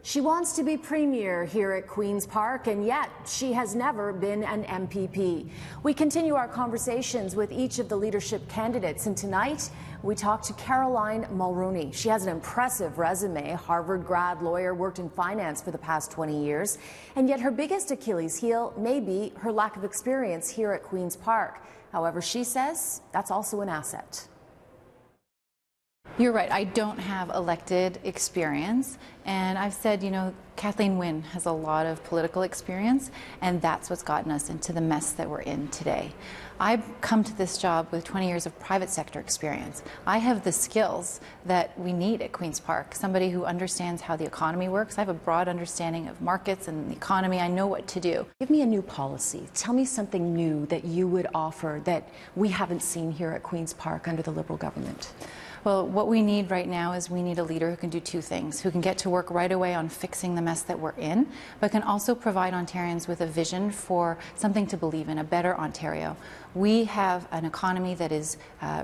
She wants to be premier here at Queen's Park, and yet she has never been an MPP. We continue our conversations with each of the leadership candidates, and tonight we talk to Caroline Mulroney. She has an impressive resume. Harvard grad lawyer, worked in finance for the past 20 years, and yet her biggest Achilles heel may be her lack of experience here at Queen's Park. However, she says that's also an asset. You're right, I don't have elected experience, and I've said, Kathleen Wynne has a lot of political experience, and that's what's gotten us into the mess that we're in today. I've come to this job with 20 years of private sector experience. I have the skills that we need at Queen's Park, somebody who understands how the economy works. I have a broad understanding of markets and the economy. I know what to do. Give me a new policy. Tell me something new that you would offer that we haven't seen here at Queen's Park under the Liberal government. Well, what we need right now is we need a leader who can do two things, who can get to work right away on fixing the mess that we're in, but can also provide Ontarians with a vision for something to believe in, a better Ontario. We have an economy that is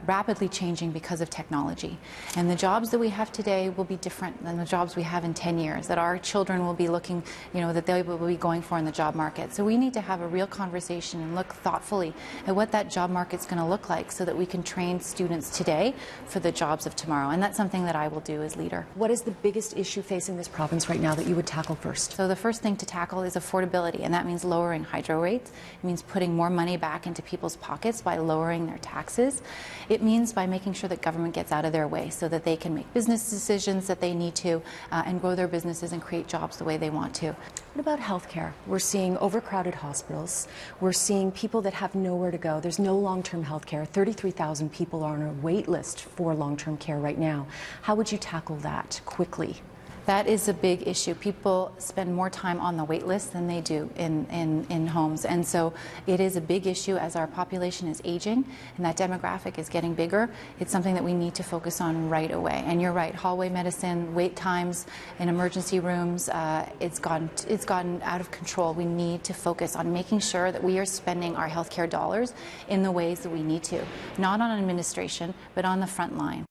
rapidly changing because of technology, and the jobs that we have today will be different than the jobs we have in 10 years, that our children will be looking, that they will be going for in the job market. So we need to have a real conversation and look thoughtfully at what that job market's going to look like so that we can train students today for the jobs of tomorrow, and that's something that I will do as leader. What is the biggest issue facing this province right now that you would tackle first? So the first thing to tackle is affordability, and that means lowering hydro rates. It means putting more money back into people's pockets by lowering their taxes. It means by making sure that government gets out of their way so that they can make business decisions that they need to and grow their businesses and create jobs the way they want to. What about healthcare? We're seeing overcrowded hospitals. We're seeing people that have nowhere to go. There's no long-term health care. 33,000 people are on a wait list for long-term care right now. How would you tackle that quickly? That is a big issue. People spend more time on the wait list than they do in homes. And so it is a big issue as our population is aging and that demographic is getting bigger. It's something that we need to focus on right away. And you're right, hallway medicine, wait times in emergency rooms, it's gotten out of control. We need to focus on making sure that we are spending our healthcare dollars in the ways that we need to, not on administration, but on the front line.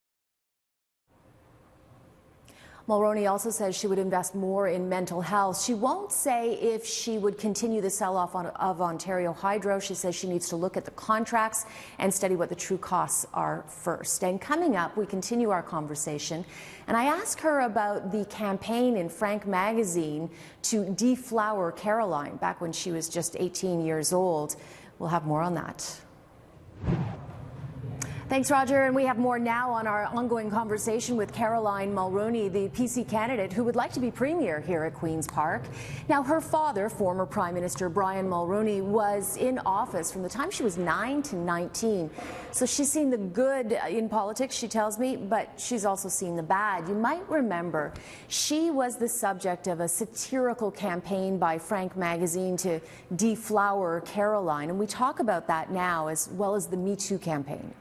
Mulroney also says she would invest more in mental health. She won't say if she would continue the sell-off of Ontario Hydro. She says she needs to look at the contracts and study what the true costs are first. And coming up, we continue our conversation, and I ask her about the campaign in Frank magazine to deflower Caroline back when she was just 18 years old. We'll have more on that. Thanks, Roger. And we have more now on our ongoing conversation with Caroline Mulroney, the PC candidate who would like to be premier here at Queen's Park. Now, her father, former Prime Minister Brian Mulroney, was in office from the time she was 9 to 19. So she's seen the good in politics, she tells me, but she's also seen the bad. You might remember she was the subject of a satirical campaign by Frank magazine to deflower Caroline. And we talk about that now, as well as the Me Too campaign.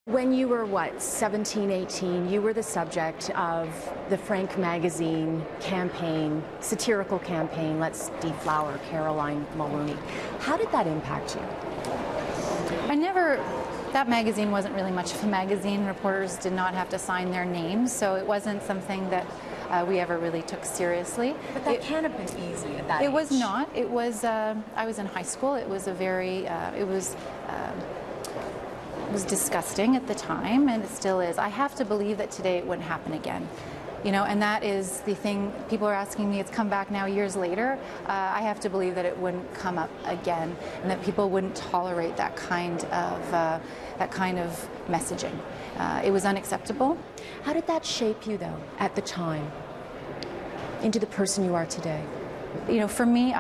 When you were, 17, 18, you were the subject of the Frank magazine campaign, satirical campaign, Let's Deflower Caroline Mulroney. How did that impact you? That magazine wasn't really much of a magazine. Reporters did not have to sign their names, so it wasn't something that we ever really took seriously. But that can't have been easy at that age. It was not. It was, I was in high school. It was a very, it was disgusting at the time, and it still is. I have to believe that today it wouldn't happen again. And that is the thing. People are asking me, it's come back now years later. I have to believe that it wouldn't come up again, and that people wouldn't tolerate that kind of messaging. It was unacceptable. How did that shape you, though, at the time, into the person you are today? For me,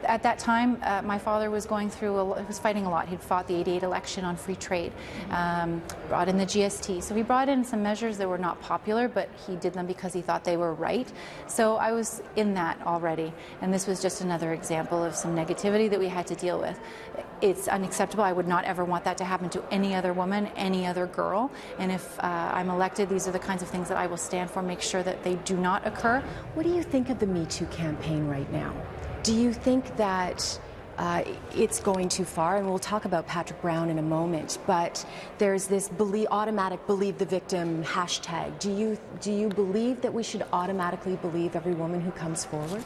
at that time, my father was going through, he was fighting a lot. He'd fought the '88 election on free trade, brought in the GST. So he brought in some measures that were not popular, but he did them because he thought they were right. So I was in that already, and this was just another example of some negativity that we had to deal with. It's unacceptable. I would not ever want that to happen to any other woman, any other girl. And if I'm elected, these are the kinds of things that I will stand for, make sure that they do not occur. What do you think of the Me Too campaign right now? Do you think that it's going too far, and we'll talk about Patrick Brown in a moment, but there's this automatic believe the victim hashtag. Do you believe that we should automatically believe every woman who comes forward?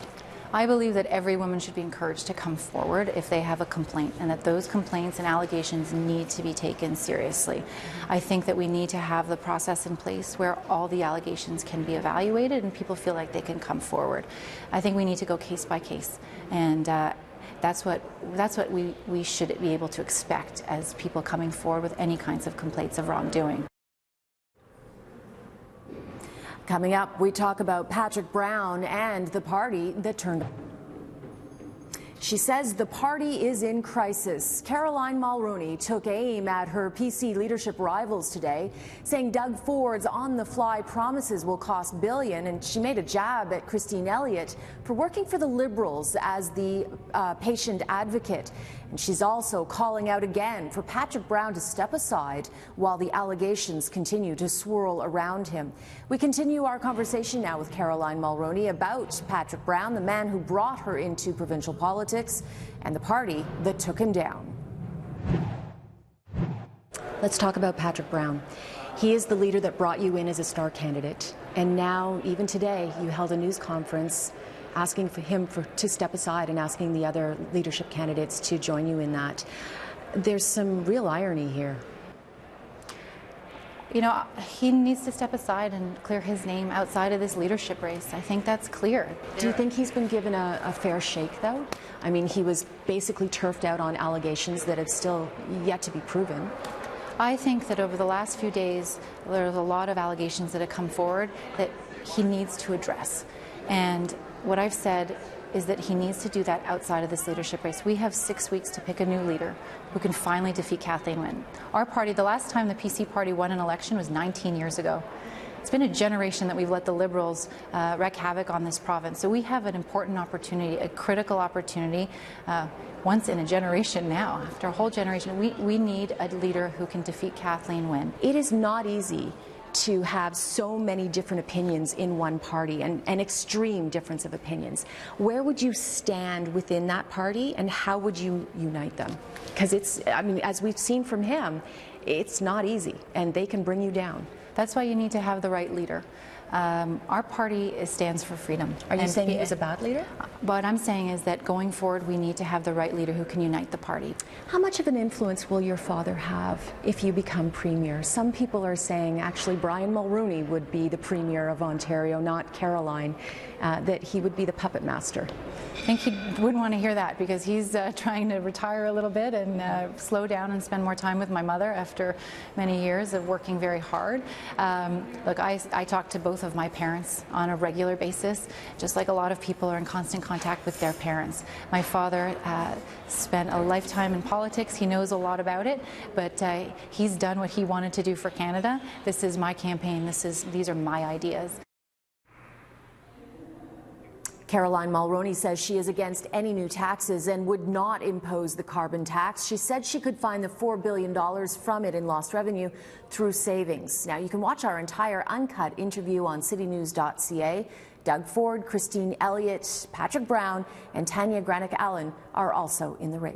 I believe that every woman should be encouraged to come forward if they have a complaint, and that those complaints and allegations need to be taken seriously. I think that we need to have the process in place where all the allegations can be evaluated and people feel like they can come forward. I think we need to go case by case, and that's what we should be able to expect as people coming forward with any kinds of complaints of wrongdoing. Coming up, we talk about Patrick Brown and the party that turned. She says the party is in crisis. Caroline Mulroney took aim at her PC leadership rivals today, saying Doug Ford's on-the-fly promises will cost billion, and she made a jab at Christine Elliott for working for the Liberals as the patient advocate. And she's also calling out again for Patrick Brown to step aside while the allegations continue to swirl around him. We continue our conversation now with Caroline Mulroney about Patrick Brown, the man who brought her into provincial politics, and the party that took him down. Let's talk about Patrick Brown. He is the leader that brought you in as a star candidate, and now, even today, you held a news conference asking for him to step aside and asking the other leadership candidates to join you in that. There's some real irony here. You know, he needs to step aside and clear his name outside of this leadership race. I think that's clear. Do you think he's been given a fair shake, though? I mean, he was basically turfed out on allegations that have still yet to be proven. I think that over the last few days, there's a lot of allegations that have come forward that he needs to address. And what I've said is that he needs to do that outside of this leadership race. We have 6 weeks to pick a new leader who can finally defeat Kathleen Wynne. Our party, the last time the PC party won an election was 19 years ago. It's been a generation that we've let the Liberals wreak havoc on this province. So we have an important opportunity, a critical opportunity, once in a generation now, after a whole generation. We need a leader who can defeat Kathleen Wynne. It is not easy to have so many different opinions in one party, and an extreme difference of opinions. Where would you stand within that party, and how would you unite them? Because it's, I mean, as we've seen from him, it's not easy, and they can bring you down. That's why you need to have the right leader. Our party stands for freedom. Are you saying he was a bad leader? What I'm saying is that going forward, we need to have the right leader who can unite the party. How much of an influence will your father have if you become premier? Some people are saying actually Brian Mulroney would be the premier of Ontario, not Caroline, that he would be the puppet master. I think he wouldn't want to hear that, because he's trying to retire a little bit and slow down and spend more time with my mother after many years of working very hard. Look, I talk to both of my parents on a regular basis, just like a lot of people are in constant contact with their parents. My father spent a lifetime in politics. He knows a lot about it, but he's done what he wanted to do for Canada. This is my campaign. These are my ideas. Caroline Mulroney says she is against any new taxes and would not impose the carbon tax. She said she could find the $4 billion from it in lost revenue through savings. Now, you can watch our entire uncut interview on citynews.ca. Doug Ford, Christine Elliott, Patrick Brown, and Tanya Granick-Allen are also in the race.